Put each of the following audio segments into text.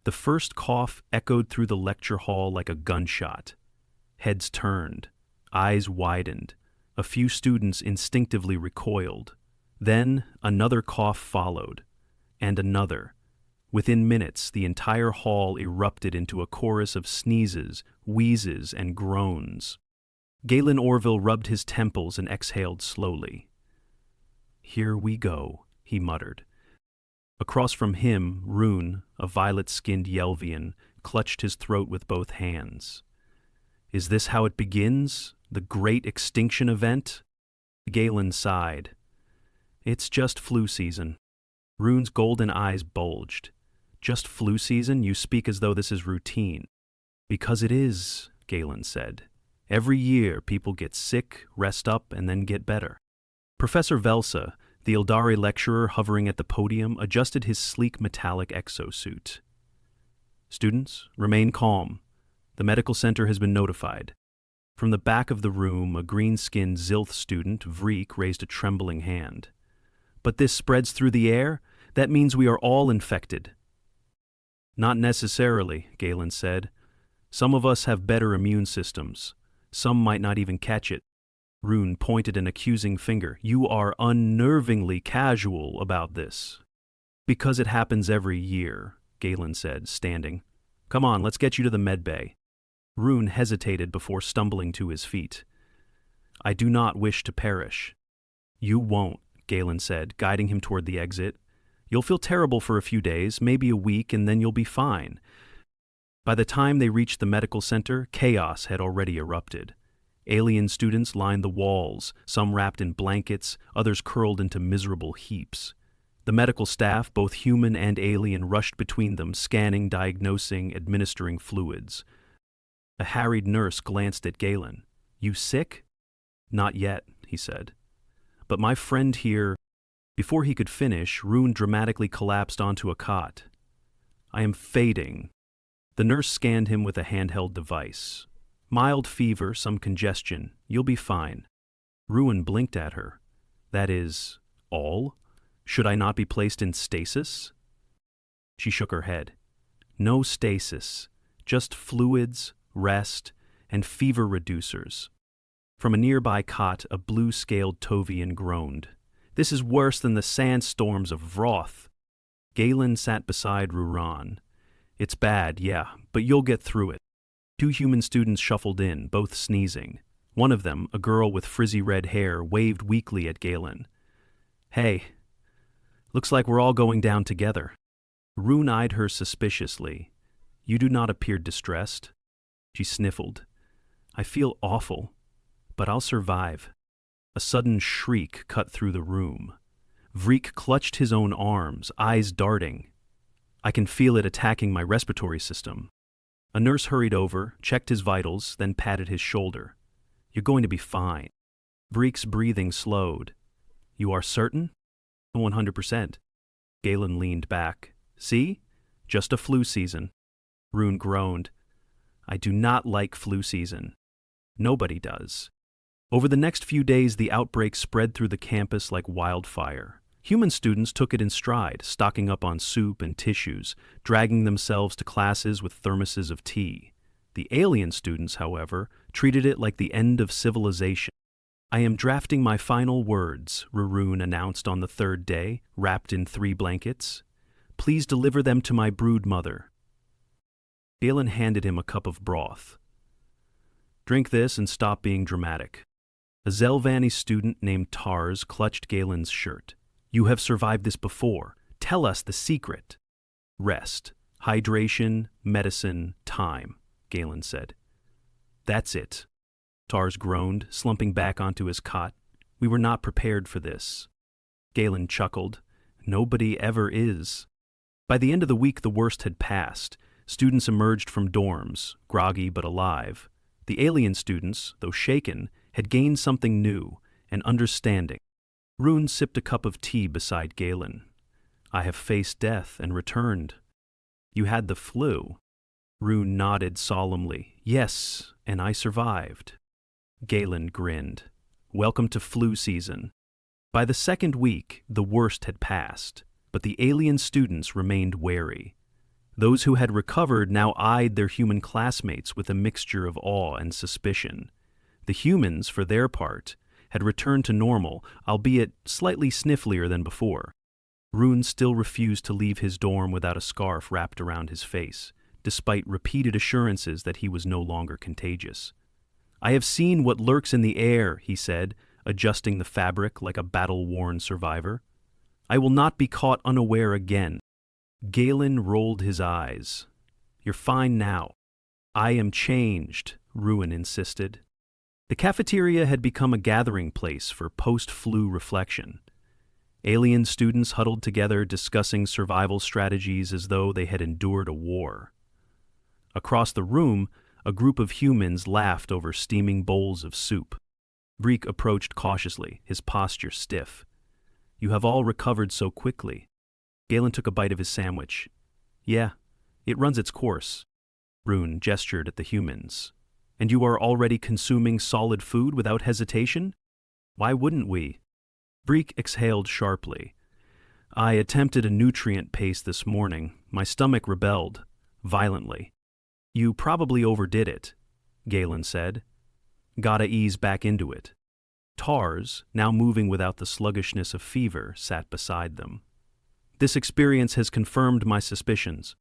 The first cough echoed through the lecture hall like a gunshot. Heads turned, eyes widened. A few students instinctively recoiled. Then another cough followed, and another. Within minutes, the entire hall erupted into a chorus of sneezes, wheezes, and groans. Galen Orville rubbed his temples and exhaled slowly. "Here we go," he muttered. Across from him, Rune, a violet-skinned Yelvian, clutched his throat with both hands. "Is this how it begins? The great extinction event?" Galen sighed. "It's just flu season." Rune's golden eyes bulged. "Just flu season? You speak as though this is routine." "Because it is," Galen said. "Every year people get sick, rest up, and then get better." Professor Velsa, the Ildari lecturer hovering at the podium, adjusted his sleek metallic exosuit. "Students, remain calm. The medical center has been notified." From the back of the room, a green-skinned Zilth student, Vreek, raised a trembling hand. "But this spreads through the air? That means we are all infected." "Not necessarily," Galen said. "Some of us have better immune systems. Some might not even catch it." Rune pointed an accusing finger. "You are unnervingly casual about this." "Because it happens every year," Galen said, standing. "Come on, let's get you to the med bay." Rune hesitated before stumbling to his feet. "I do not wish to perish." "You won't," Galen said, guiding him toward the exit. "You'll feel terrible for a few days, maybe a week, and then you'll be fine." By the time they reached the medical center, chaos had already erupted. Alien students lined the walls, some wrapped in blankets, others curled into miserable heaps. The medical staff, both human and alien, rushed between them, scanning, diagnosing, administering fluids. A harried nurse glanced at Galen. "You sick?" "Not yet," he said. "But my friend here—" Before he could finish, Rune dramatically collapsed onto a cot. "I am fading." The nurse scanned him with a handheld device. "Mild fever, some congestion. You'll be fine." Rune blinked at her. "That is all? Should I not be placed in stasis?" She shook her head. "No stasis, just fluids, rest, and fever reducers." From a nearby cot, a blue-scaled Tovian groaned. "This is worse than the sandstorms of Vroth." Galen sat beside Ruran. "It's bad, yeah, but you'll get through it." Two human students shuffled in, both sneezing. One of them, a girl with frizzy red hair, waved weakly at Galen. "Hey, looks like we're all going down together." Rune eyed her suspiciously. "You do not appear distressed." She sniffled. "I feel awful, but I'll survive." A sudden shriek cut through the room. Vreek clutched his own arms, eyes darting. "I can feel it attacking my respiratory system." A nurse hurried over, checked his vitals, then patted his shoulder. "You're going to be fine." Vreek's breathing slowed. "You are certain?" 100%. Galen leaned back. "See? Just a flu season." Rune groaned. "I do not like flu season." "Nobody does." Over the next few days, the outbreak spread through the campus like wildfire. Human students took it in stride, stocking up on soup and tissues, dragging themselves to classes with thermoses of tea. The alien students, however, treated it like the end of civilization. "I am drafting my final words," Rune announced on the third day, wrapped in 3 blankets. "Please deliver them to my brood mother." Galen handed him a cup of broth. "Drink this and stop being dramatic." A Zelvani student named Tars clutched Galen's shirt. "You have survived this before. Tell us the secret." "Rest, hydration, medicine, time," Galen said. "That's it." Tars groaned, slumping back onto his cot. "We were not prepared for this." Galen chuckled. "Nobody ever is." By the end of the week, the worst had passed. Students emerged from dorms, groggy but alive. The alien students, though shaken, had gained something new, an understanding. Rune sipped a cup of tea beside Galen. "I have faced death and returned." "You had the flu." Rune nodded solemnly. "Yes, and I survived." Galen grinned. "Welcome to flu season." By the second week, the worst had passed, but the alien students remained wary. Those who had recovered now eyed their human classmates with a mixture of awe and suspicion. The humans, for their part, had returned to normal, albeit slightly snifflier than before. Rune still refused to leave his dorm without a scarf wrapped around his face, despite repeated assurances that he was no longer contagious. "I have seen what lurks in the air," he said, adjusting the fabric like a battle-worn survivor. "I will not be caught unaware again." Galen rolled his eyes. "You're fine now." "I am changed," Ruin insisted. The cafeteria had become a gathering place for post-flu reflection. Alien students huddled together discussing survival strategies as though they had endured a war. Across the room, a group of humans laughed over steaming bowls of soup. Breek approached cautiously, his posture stiff. "You have all recovered so quickly." Galen took a bite of his sandwich. "Yeah, it runs its course." Rune gestured at the humans. "And you are already consuming solid food without hesitation?" "Why wouldn't we?" Breek exhaled sharply. "I attempted a nutrient paste this morning. My stomach rebelled, violently." "You probably overdid it," Galen said. "Gotta ease back into it." Tars, now moving without the sluggishness of fever, sat beside them. "This experience has confirmed my suspicions."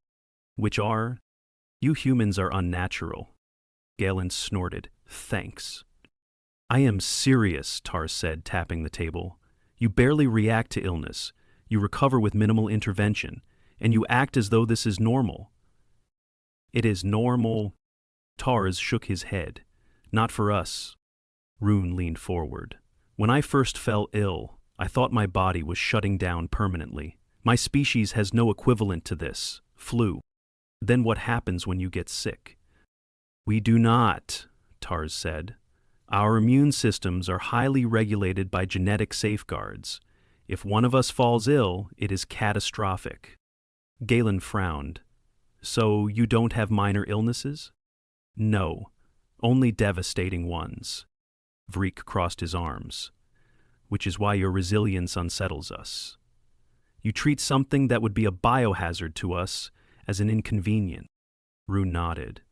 "Which are?" "You humans are unnatural." Galen snorted. "Thanks." "I am serious," Tars said, tapping the table. "You barely react to illness, you recover with minimal intervention, and you act as though this is normal." "It is normal." Tars shook his head. "Not for us." Rune leaned forward. "When I first fell ill, I thought my body was shutting down permanently. My species has no equivalent to this, flu. Then what happens when you get sick?" "We do not," Tars said. "Our immune systems are highly regulated by genetic safeguards. If one of us falls ill, it is catastrophic." Galen frowned. "So you don't have minor illnesses?" "No, only devastating ones." Vreek crossed his arms. "Which is why your resilience unsettles us. You treat something that would be a biohazard to us as an inconvenience." Rune nodded.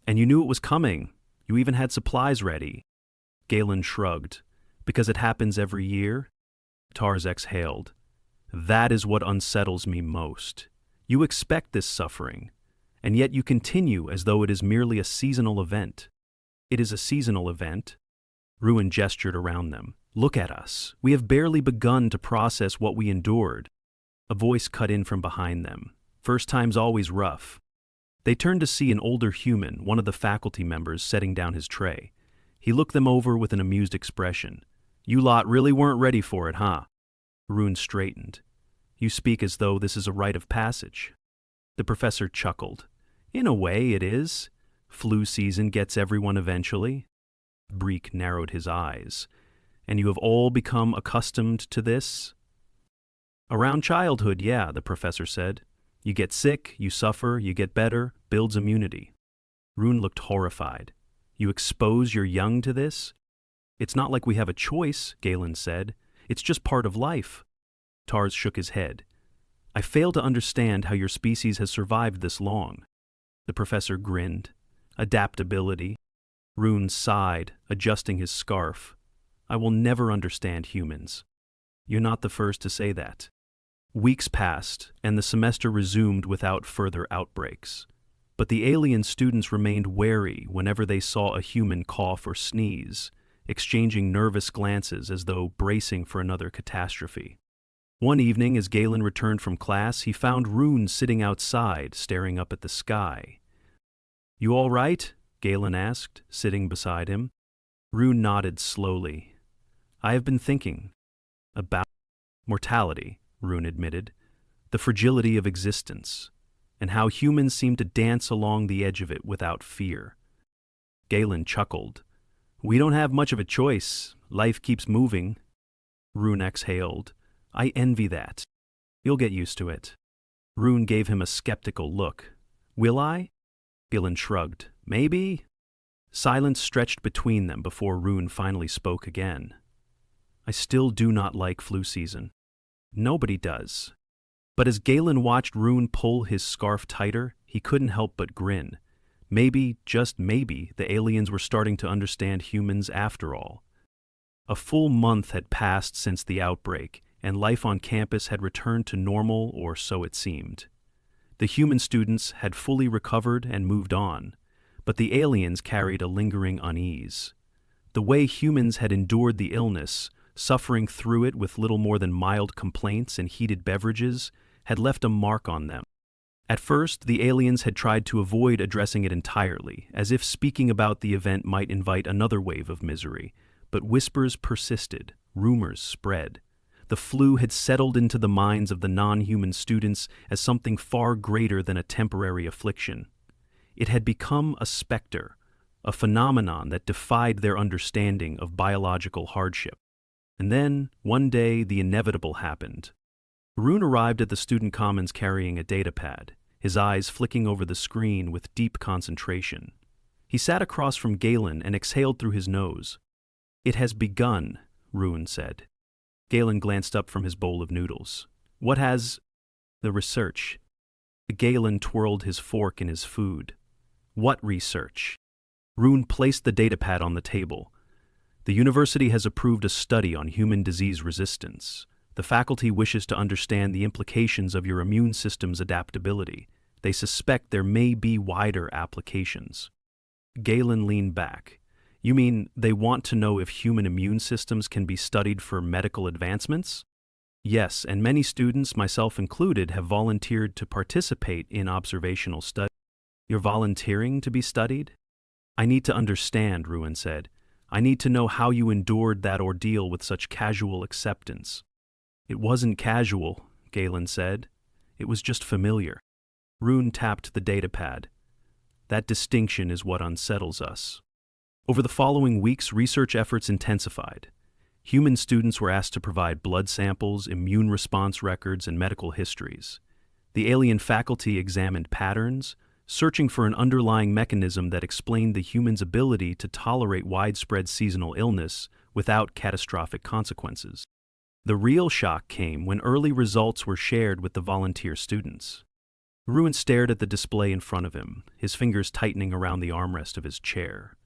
"And you knew it was coming. You even had supplies ready." Galen shrugged. "Because it happens every year?" Tars exhaled. "That is what unsettles me most. You expect this suffering, and yet you continue as though it is merely a seasonal event." "It is a seasonal event." Ruin gestured around them. "Look at us. We have barely begun to process what we endured." A voice cut in from behind them. "First time's always rough." They turned to see an older human, one of the faculty members, setting down his tray. He looked them over with an amused expression. "You lot really weren't ready for it, huh?" Rune straightened. "You speak as though this is a rite of passage." The professor chuckled. "In a way, it is. Flu season gets everyone eventually." Breek narrowed his eyes. "And you have all become accustomed to this?" "Around childhood, yeah," the professor said. "You get sick, you suffer, you get better, builds immunity." Rune looked horrified. "You expose your young to this?" "It's not like we have a choice," Galen said. "It's just part of life." Tars shook his head. "I fail to understand how your species has survived this long." The professor grinned. "Adaptability." Rune sighed, adjusting his scarf. "I will never understand humans." "You're not the first to say that." Weeks passed, and the semester resumed without further outbreaks. But the alien students remained wary whenever they saw a human cough or sneeze, exchanging nervous glances as though bracing for another catastrophe. One evening, as Galen returned from class, he found Rune sitting outside, staring up at the sky. "You all right?" Galen asked, sitting beside him. Rune nodded slowly. "I have been thinking about mortality," Rune admitted, "the fragility of existence, and how humans seem to dance along the edge of it without fear." Galen chuckled. "We don't have much of a choice. Life keeps moving." Rune exhaled. "I envy that. You'll get used to it." Rune gave him a skeptical look. "Will I?" Galen shrugged. "Maybe." Silence stretched between them before Rune finally spoke again. "I still do not like flu season." "Nobody does." But as Galen watched Rune pull his scarf tighter, he couldn't help but grin. Maybe, just maybe, the aliens were starting to understand humans after all. A full month had passed since the outbreak, and life on campus had returned to normal, or so it seemed. The human students had fully recovered and moved on, but the aliens carried a lingering unease. The way humans had endured the illness, suffering through it with little more than mild complaints and heated beverages, had left a mark on them. At first, the aliens had tried to avoid addressing it entirely, as if speaking about the event might invite another wave of misery, but whispers persisted, rumors spread. The flu had settled into the minds of the non-human students as something far greater than a temporary affliction. It had become a specter, a phenomenon that defied their understanding of biological hardship. And then, one day, the inevitable happened. Rune arrived at the student commons carrying a datapad, his eyes flicking over the screen with deep concentration. He sat across from Galen and exhaled through his nose. "It has begun," Rune said. Galen glanced up from his bowl of noodles. "What has—" "The research." Galen twirled his fork in his food. "What research?" Rune placed the datapad on the table. "The university has approved a study on human disease resistance. The faculty wishes to understand the implications of your immune system's adaptability. They suspect there may be wider applications." Galen leaned back. "You mean they want to know if human immune systems can be studied for medical advancements?" "Yes, and many students, myself included, have volunteered to participate in observational studies." "You're volunteering to be studied?" "I need to understand," Rune said. "I need to know how you endured that ordeal with such casual acceptance." "It wasn't casual," Galen said. "It was just familiar." Rune tapped the datapad. "That distinction is what unsettles us." Over the following weeks, research efforts intensified. Human students were asked to provide blood samples, immune response records, and medical histories. The alien faculty examined patterns, searching for an underlying mechanism that explained the human's ability to tolerate widespread seasonal illness without catastrophic consequences. The real shock came when early results were shared with the volunteer students. Rune stared at the display in front of him, his fingers tightening around the armrest of his chair.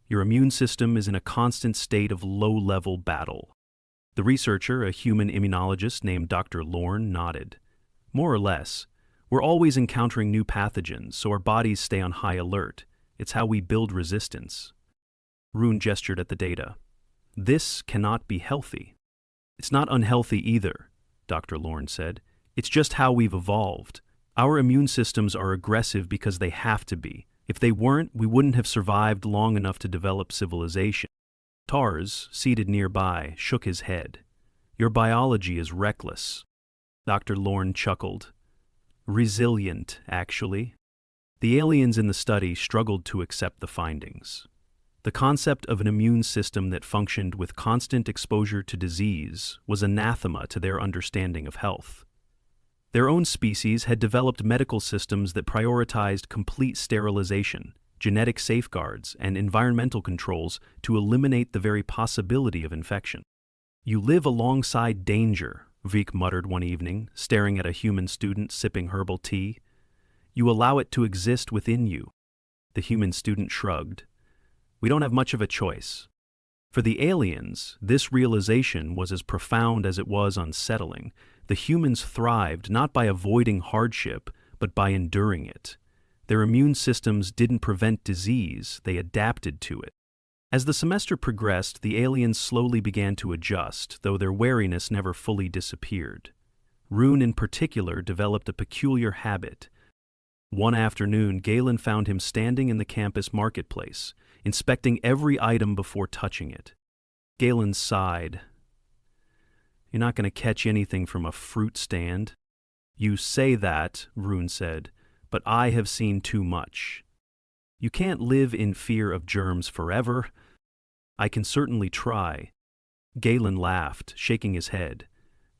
"Your immune system is in a constant state of low-level battle." The researcher, a human immunologist named Dr. Lorne, nodded. "More or less. We're always encountering new pathogens, so our bodies stay on high alert. It's how we build resistance." Rune gestured at the data. "This cannot be healthy." "It's not unhealthy either," Dr. Lorne said. "It's just how we've evolved. Our immune systems are aggressive because they have to be. If they weren't, we wouldn't have survived long enough to develop civilization." Tars, seated nearby, shook his head. "Your biology is reckless." Dr. Lorne chuckled. "Resilient, actually." The aliens in the study struggled to accept the findings. The concept of an immune system that functioned with constant exposure to disease was anathema to their understanding of health. Their own species had developed medical systems that prioritized complete sterilization, genetic safeguards, and environmental controls to eliminate the very possibility of infection. "You live alongside danger," Vik muttered one evening, staring at a human student sipping herbal tea. "You allow it to exist within you." The human student shrugged. "We don't have much of a choice." For the aliens, this realization was as profound as it was unsettling. The humans thrived not by avoiding hardship, but by enduring it. Their immune systems didn't prevent disease, they adapted to it. As the semester progressed, the aliens slowly began to adjust, though their wariness never fully disappeared. Rune in particular developed a peculiar habit. One afternoon, Galen found him standing in the campus marketplace, inspecting every item before touching it. Galen sighed. "You're not going to catch anything from a fruit stand." "You say that," Rune said, "but I have seen too much." "You can't live in fear of germs forever." "I can certainly try." Galen laughed, shaking his head.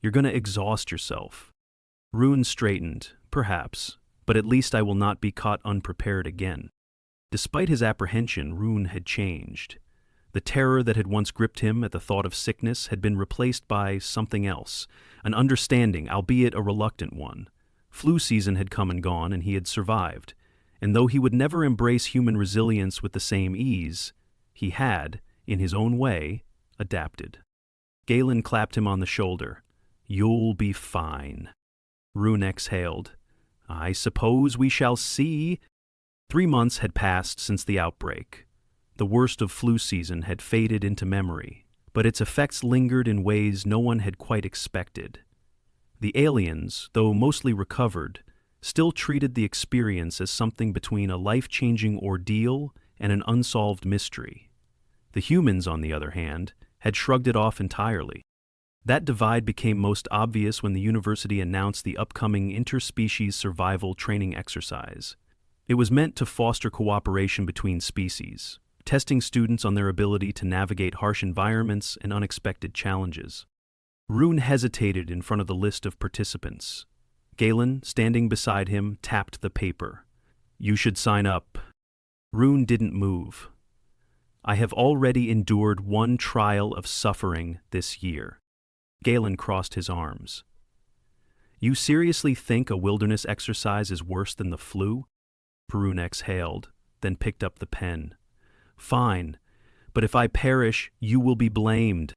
"You're going to exhaust yourself." Rune straightened. "Perhaps, but at least I will not be caught unprepared again." Despite his apprehension, Rune had changed. The terror that had once gripped him at the thought of sickness had been replaced by something else, an understanding, albeit a reluctant one. Flu season had come and gone, and he had survived. And though he would never embrace human resilience with the same ease, he had, in his own way, adapted. Galen clapped him on the shoulder. "You'll be fine." Rune exhaled. "I suppose we shall see." 3 months had passed since the outbreak. The worst of flu season had faded into memory, but its effects lingered in ways no one had quite expected. The aliens, though mostly recovered, still treated the experience as something between a life-changing ordeal and an unsolved mystery. The humans, on the other hand, had shrugged it off entirely. That divide became most obvious when the university announced the upcoming interspecies survival training exercise. It was meant to foster cooperation between species, testing students on their ability to navigate harsh environments and unexpected challenges. Rune hesitated in front of the list of participants. Galen, standing beside him, tapped the paper. "You should sign up." Rune didn't move. "I have already endured one trial of suffering this year." Galen crossed his arms. "You seriously think a wilderness exercise is worse than the flu?" Rune exhaled, then picked up the pen. "Fine, but if I perish, you will be blamed."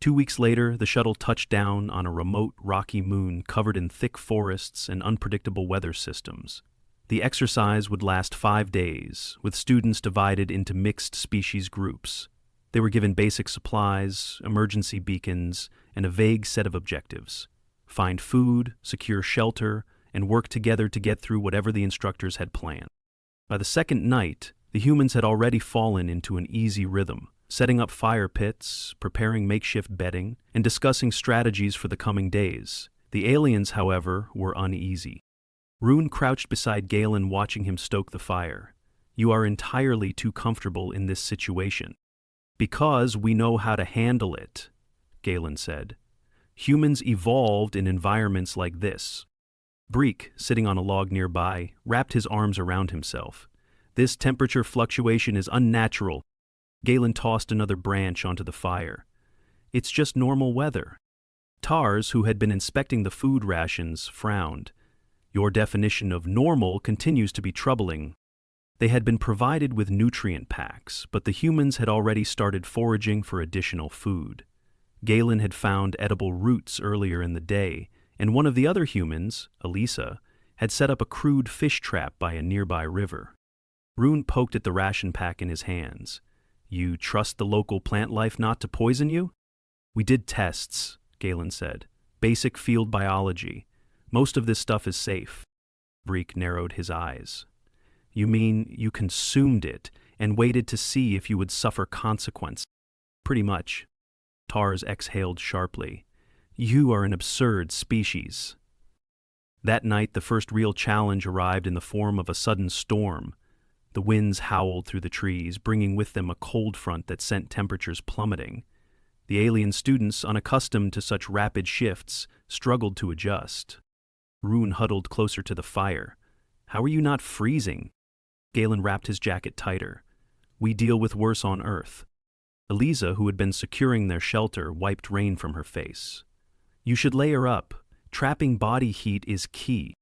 2 weeks later, the shuttle touched down on a remote, rocky moon covered in thick forests and unpredictable weather systems. The exercise would last 5 days, with students divided into mixed species groups. They were given basic supplies, emergency beacons, and a vague set of objectives: find food, secure shelter, and work together to get through whatever the instructors had planned. By the second night, the humans had already fallen into an easy rhythm, setting up fire pits, preparing makeshift bedding, and discussing strategies for the coming days. The aliens, however, were uneasy. Rune crouched beside Galen, watching him stoke the fire. "You are entirely too comfortable in this situation." "Because we know how to handle it," Galen said. "Humans evolved in environments like this." Breek, sitting on a log nearby, wrapped his arms around himself. "This temperature fluctuation is unnatural." Galen tossed another branch onto the fire. "It's just normal weather." Tars, who had been inspecting the food rations, frowned. "Your definition of normal continues to be troubling." They had been provided with nutrient packs, but the humans had already started foraging for additional food. Galen had found edible roots earlier in the day, and one of the other humans, Elisa, had set up a crude fish trap by a nearby river. Rune poked at the ration pack in his hands. "You trust the local plant life not to poison you?" "We did tests," Galen said. "Basic field biology. Most of this stuff is safe." Breek narrowed his eyes. "You mean you consumed it and waited to see if you would suffer consequence?" "Pretty much." Tars exhaled sharply. "You are an absurd species." That night, the first real challenge arrived in the form of a sudden storm. The winds howled through the trees, bringing with them a cold front that sent temperatures plummeting. The alien students, unaccustomed to such rapid shifts, struggled to adjust. Rune huddled closer to the fire. "How are you not freezing?" Galen wrapped his jacket tighter. "We deal with worse on Earth." Elisa, who had been securing their shelter, wiped rain from her face. "You should layer up. Trapping body heat is key."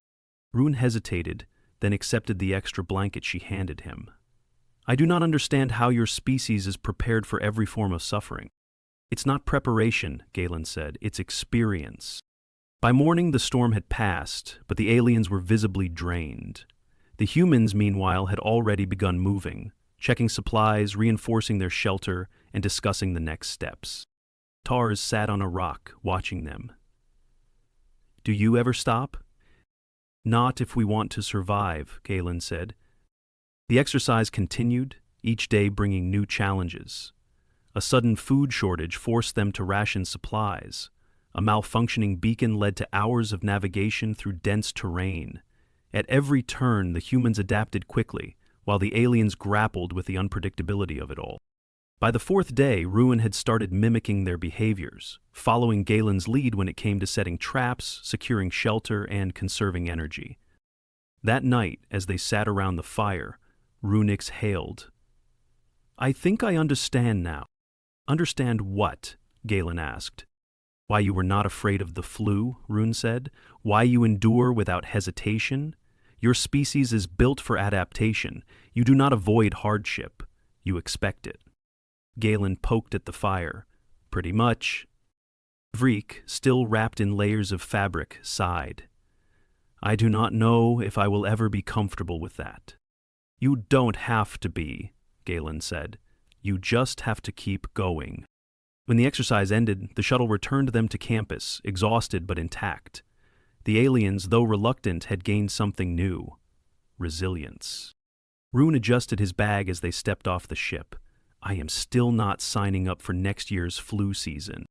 Rune hesitated, then accepted the extra blanket she handed him. "I do not understand how your species is prepared for every form of suffering." "It's not preparation," Galen said, "it's experience." By morning the storm had passed, but the aliens were visibly drained. The humans, meanwhile, had already begun moving, checking supplies, reinforcing their shelter, and discussing the next steps. Tars sat on a rock, watching them. "Do you ever stop?" "Not if we want to survive," Galen said. The exercise continued, each day bringing new challenges. A sudden food shortage forced them to ration supplies. A malfunctioning beacon led to hours of navigation through dense terrain. At every turn, the humans adapted quickly, while the aliens grappled with the unpredictability of it all. By the 4th day, Rune had started mimicking their behaviors, following Galen's lead when it came to setting traps, securing shelter, and conserving energy. That night, as they sat around the fire, Rune exhaled. "I think I understand now." Understand what? Galen asked. Why you were not afraid of the flu, Rune said. Why you endure without hesitation. Your species is built for adaptation. You do not avoid hardship. You expect it. Galen poked at the fire. Pretty much. Vreek, still wrapped in layers of fabric, sighed. I do not know if I will ever be comfortable with that. You don't have to be, Galen said. You just have to keep going. When the exercise ended, the shuttle returned them to campus, exhausted but intact. The aliens, though reluctant, had gained something new. Resilience. Rune adjusted his bag as they stepped off the ship. I am still not signing up for next year's flu season.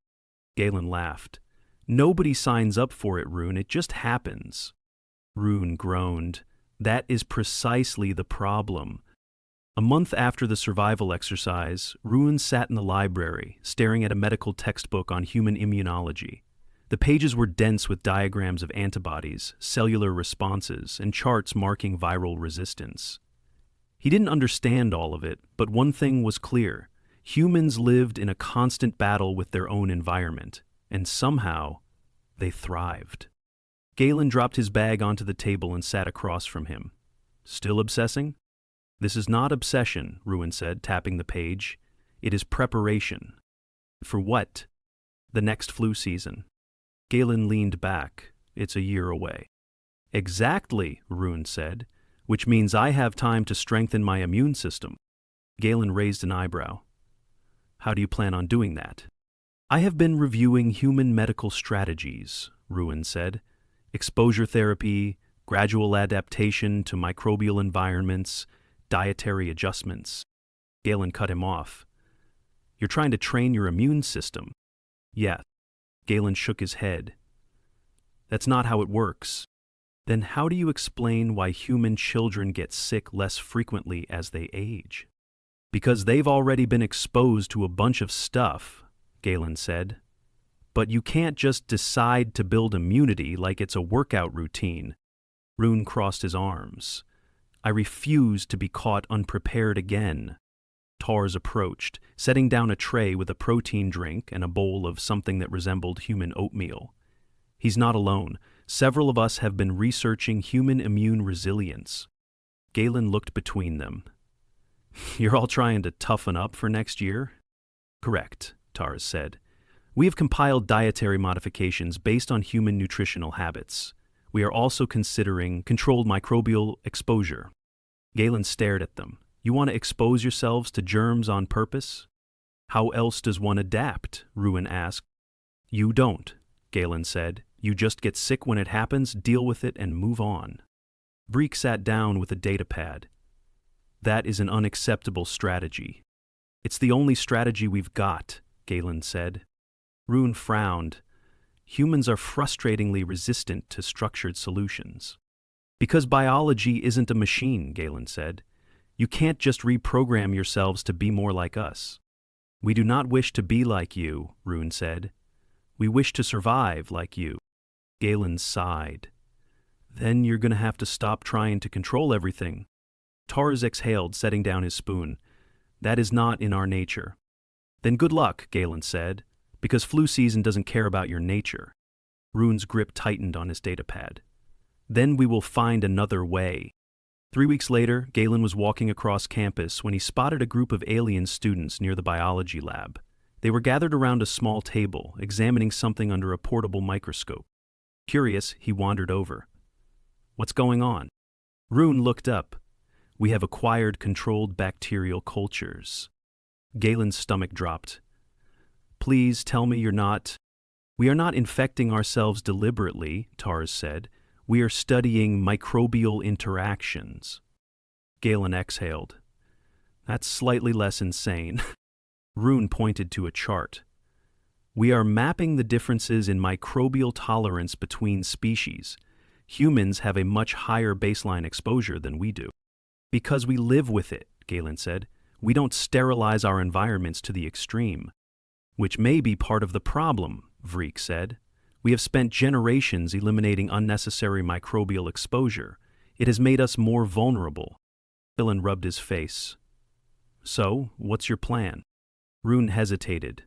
Galen laughed. Nobody signs up for it, Rune. It just happens. Rune groaned. That is precisely the problem. A month after the survival exercise, Rune sat in the library, staring at a medical textbook on human immunology. The pages were dense with diagrams of antibodies, cellular responses, and charts marking viral resistance. He didn't understand all of it, but one thing was clear. Humans lived in a constant battle with their own environment, and somehow, they thrived. Galen dropped his bag onto the table and sat across from him. Still obsessing? This is not obsession, Rune said, tapping the page. It is preparation. For what? The next flu season. Galen leaned back. It's a year away. Exactly, Rune said, which means I have time to strengthen my immune system. Galen raised an eyebrow. How do you plan on doing that? I have been reviewing human medical strategies, Rune said. Exposure therapy, gradual adaptation to microbial environments, dietary adjustments. Galen cut him off. You're trying to train your immune system. Yeah. Galen shook his head. That's not how it works. Then how do you explain why human children get sick less frequently as they age? Because they've already been exposed to a bunch of stuff, Galen said. But you can't just decide to build immunity like it's a workout routine. Rune crossed his arms. I refuse to be caught unprepared again. Tars approached, setting down a tray with a protein drink and a bowl of something that resembled human oatmeal. He's not alone. Several of us have been researching human immune resilience. Galen looked between them. You're all trying to toughen up for next year? Correct, Tars said. We have compiled dietary modifications based on human nutritional habits. We are also considering controlled microbial exposure. Galen stared at them. You want to expose yourselves to germs on purpose? How else does one adapt? Rune asked. You don't, Galen said. You just get sick when it happens, deal with it, and move on. Breek sat down with a datapad. That is an unacceptable strategy. It's the only strategy we've got, Galen said. Rune frowned. Humans are frustratingly resistant to structured solutions. Because biology isn't a machine, Galen said. You can't just reprogram yourselves to be more like us. We do not wish to be like you, Rune said. We wish to survive like you. Galen sighed. Then you're going to have to stop trying to control everything. Tars exhaled, setting down his spoon. That is not in our nature. Then good luck, Galen said, because flu season doesn't care about your nature. Rune's grip tightened on his datapad. Then we will find another way. 3 weeks later, Galen was walking across campus when he spotted a group of alien students near the biology lab. They were gathered around a small table, examining something under a portable microscope. Curious, he wandered over. What's going on? Rune looked up. We have acquired controlled bacterial cultures. Galen's stomach dropped. Please tell me you're not... We are not infecting ourselves deliberately, Tars said. We are studying microbial interactions. Galen exhaled. That's slightly less insane. Rune pointed to a chart. We are mapping the differences in microbial tolerance between species. Humans have a much higher baseline exposure than we do. Because we live with it, Galen said. We don't sterilize our environments to the extreme. Which may be part of the problem, Vreek said. We have spent generations eliminating unnecessary microbial exposure. It has made us more vulnerable. Galen rubbed his face. So, what's your plan? Rune hesitated.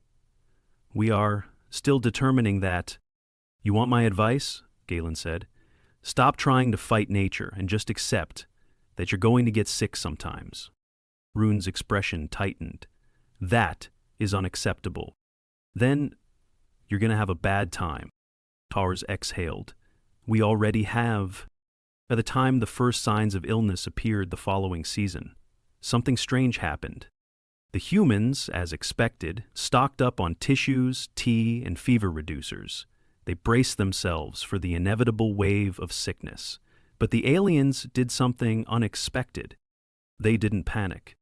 We are still determining that. You want my advice? Galen said. Stop trying to fight nature and just accept that you're going to get sick sometimes. Rune's expression tightened. That is unacceptable. Then you're going to have a bad time. Tars exhaled. We already have. By the time the first signs of illness appeared the following season, something strange happened. The humans, as expected, stocked up on tissues, tea, and fever reducers. They braced themselves for the inevitable wave of sickness. But the aliens did something unexpected. They didn't panic.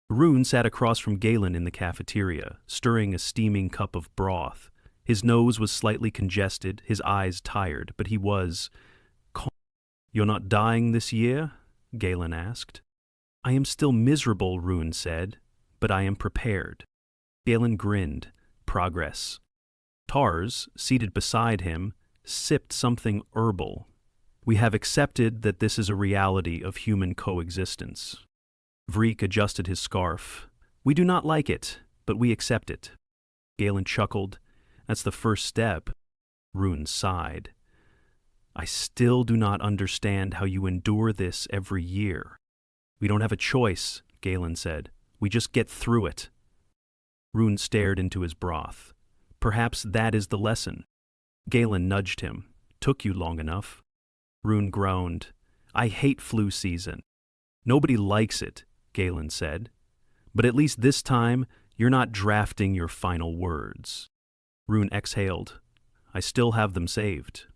Rune sat across from Galen in the cafeteria, stirring a steaming cup of broth. His nose was slightly congested, his eyes tired, but he was calm. You're not dying this year? Galen asked. I am still miserable, Rune said, but I am prepared. Galen grinned. Progress. Tars, seated beside him, sipped something herbal. We have accepted that this is a reality of human coexistence. Vreek adjusted his scarf. We do not like it, but we accept it. Galen chuckled. That's the first step. Rune sighed. I still do not understand how you endure this every year. We don't have a choice, Galen said. We just get through it. Rune stared into his broth. Perhaps that is the lesson. Galen nudged him. Took you long enough. Rune groaned. I hate flu season. Nobody likes it, Galen said. But at least this time, you're not drafting your final words. Rune exhaled. I still have them saved.